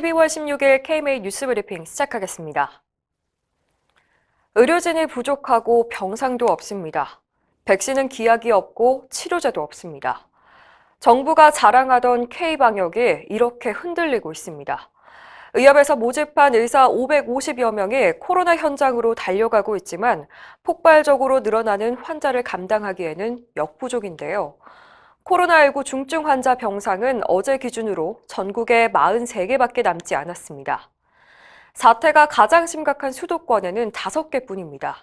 12월 16일 KMA 뉴스 브리핑 시작하겠습니다. 의료진이 부족하고 병상도 없습니다. 백신은 기약이 없고 치료제도 없습니다. 정부가 자랑하던 K방역이 이렇게 흔들리고 있습니다. 의협에서 모집한 의사 550여 명이 코로나 현장으로 달려가고 있지만 폭발적으로 늘어나는 환자를 감당하기에는 역부족인데요. 코로나19 중증 환자 병상은 어제 기준으로 전국에 43개밖에 남지 않았습니다. 사태가 가장 심각한 수도권에는 5개뿐입니다.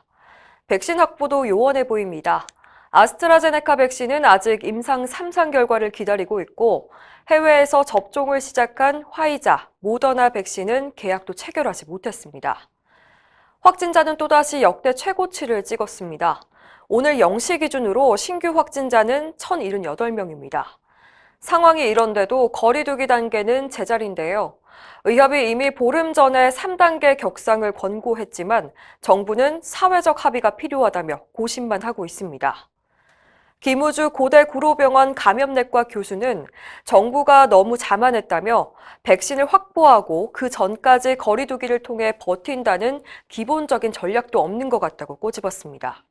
백신 확보도 요원해 보입니다. 아스트라제네카 백신은 아직 임상 3상 결과를 기다리고 있고 해외에서 접종을 시작한 화이자, 모더나 백신은 계약도 체결하지 못했습니다. 확진자는 또다시 역대 최고치를 찍었습니다. 오늘 0시 기준으로 신규 확진자는 1,078명입니다. 상황이 이런데도 거리 두기 단계는 제자리인데요. 의협이 이미 보름 전에 3단계 격상을 권고했지만 정부는 사회적 합의가 필요하다며 고심만 하고 있습니다. 김우주 고대 구로병원 감염내과 교수는 정부가 너무 자만했다며 백신을 확보하고 그 전까지 거리 두기를 통해 버틴다는 기본적인 전략도 없는 것 같다고 꼬집었습니다.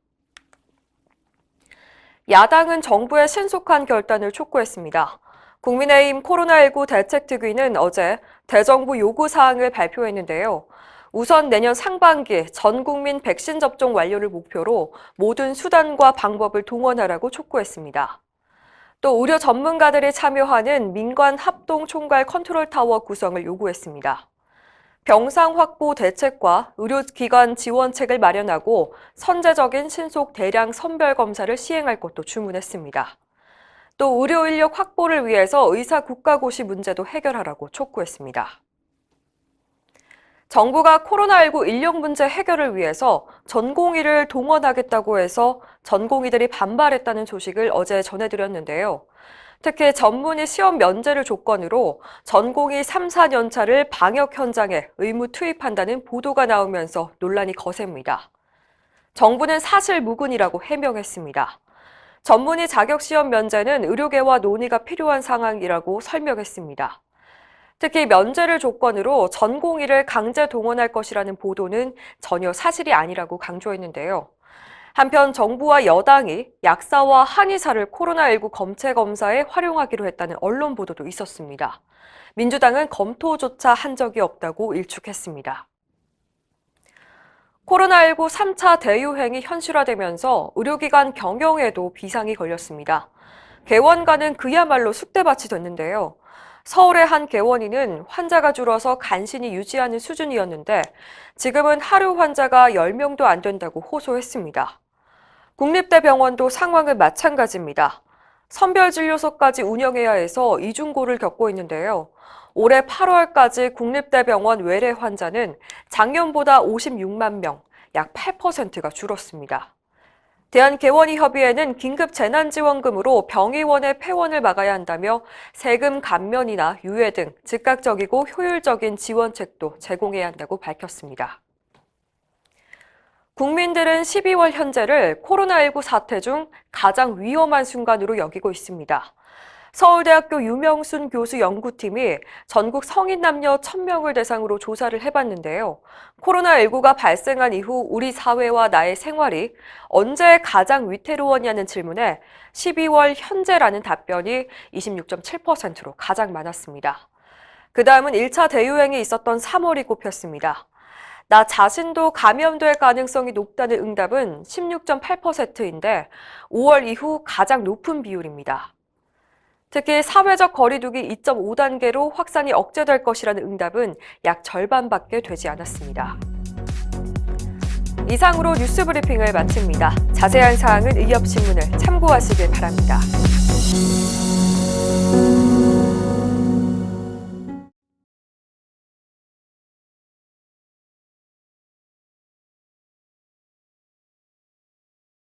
야당은 정부의 신속한 결단을 촉구했습니다. 국민의힘 코로나19 대책특위는 어제 대정부 요구사항을 발표했는데요. 우선 내년 상반기 전 국민 백신 접종 완료를 목표로 모든 수단과 방법을 동원하라고 촉구했습니다. 또 의료 전문가들이 참여하는 민관 합동 총괄 컨트롤타워 구성을 요구했습니다. 병상 확보 대책과 의료기관 지원책을 마련하고 선제적인 신속 대량 선별 검사를 시행할 것도 주문했습니다. 또 의료 인력 확보를 위해서 의사 국가고시 문제도 해결하라고 촉구했습니다. 정부가 코로나19 인력 문제 해결을 위해서 전공의를 동원하겠다고 해서 전공의들이 반발했다는 소식을 어제 전해드렸는데요. 특히 전문의 시험 면제를 조건으로 전공의 3, 4년차를 방역 현장에 의무 투입한다는 보도가 나오면서 논란이 거셉니다. 정부는 사실무근이라고 해명했습니다. 전문의 자격시험 면제는 의료계와 논의가 필요한 상황이라고 설명했습니다. 특히 면제를 조건으로 전공의를 강제 동원할 것이라는 보도는 전혀 사실이 아니라고 강조했는데요. 한편 정부와 여당이 약사와 한의사를 코로나19 검체 검사에 활용하기로 했다는 언론 보도도 있었습니다. 민주당은 검토조차 한 적이 없다고 일축했습니다. 코로나19 3차 대유행이 현실화되면서 의료기관 경영에도 비상이 걸렸습니다. 개원가는 그야말로 쑥대밭이 됐는데요. 서울의 한 개원인은 환자가 줄어서 간신히 유지하는 수준이었는데 지금은 하루 환자가 10명도 안 된다고 호소했습니다. 국립대병원도 상황은 마찬가지입니다. 선별진료소까지 운영해야 해서 이중고를 겪고 있는데요. 올해 8월까지 국립대병원 외래 환자는 작년보다 56만 명, 약 8%가 줄었습니다. 대한개원의협의회는 긴급 재난지원금으로 병의원의 폐원을 막아야 한다며 세금 감면이나 유예 등 즉각적이고 효율적인 지원책도 제공해야 한다고 밝혔습니다. 국민들은 12월 현재를 코로나19 사태 중 가장 위험한 순간으로 여기고 있습니다. 서울대학교 유명순 교수 연구팀이 전국 성인 남녀 1,000명을 대상으로 조사를 해봤는데요. 코로나19가 발생한 이후 우리 사회와 나의 생활이 언제 가장 위태로웠냐는 질문에 12월 현재라는 답변이 26.7%로 가장 많았습니다. 그 다음은 1차 대유행이 있었던 3월이 꼽혔습니다. 나 자신도 감염될 가능성이 높다는 응답은 16.8%인데 5월 이후 가장 높은 비율입니다. 특히 사회적 거리두기 2.5단계로 확산이 억제될 것이라는 응답은 약 절반밖에 되지 않았습니다. 이상으로 뉴스 브리핑을 마칩니다. 자세한 사항은 의협신문을 참고하시길 바랍니다.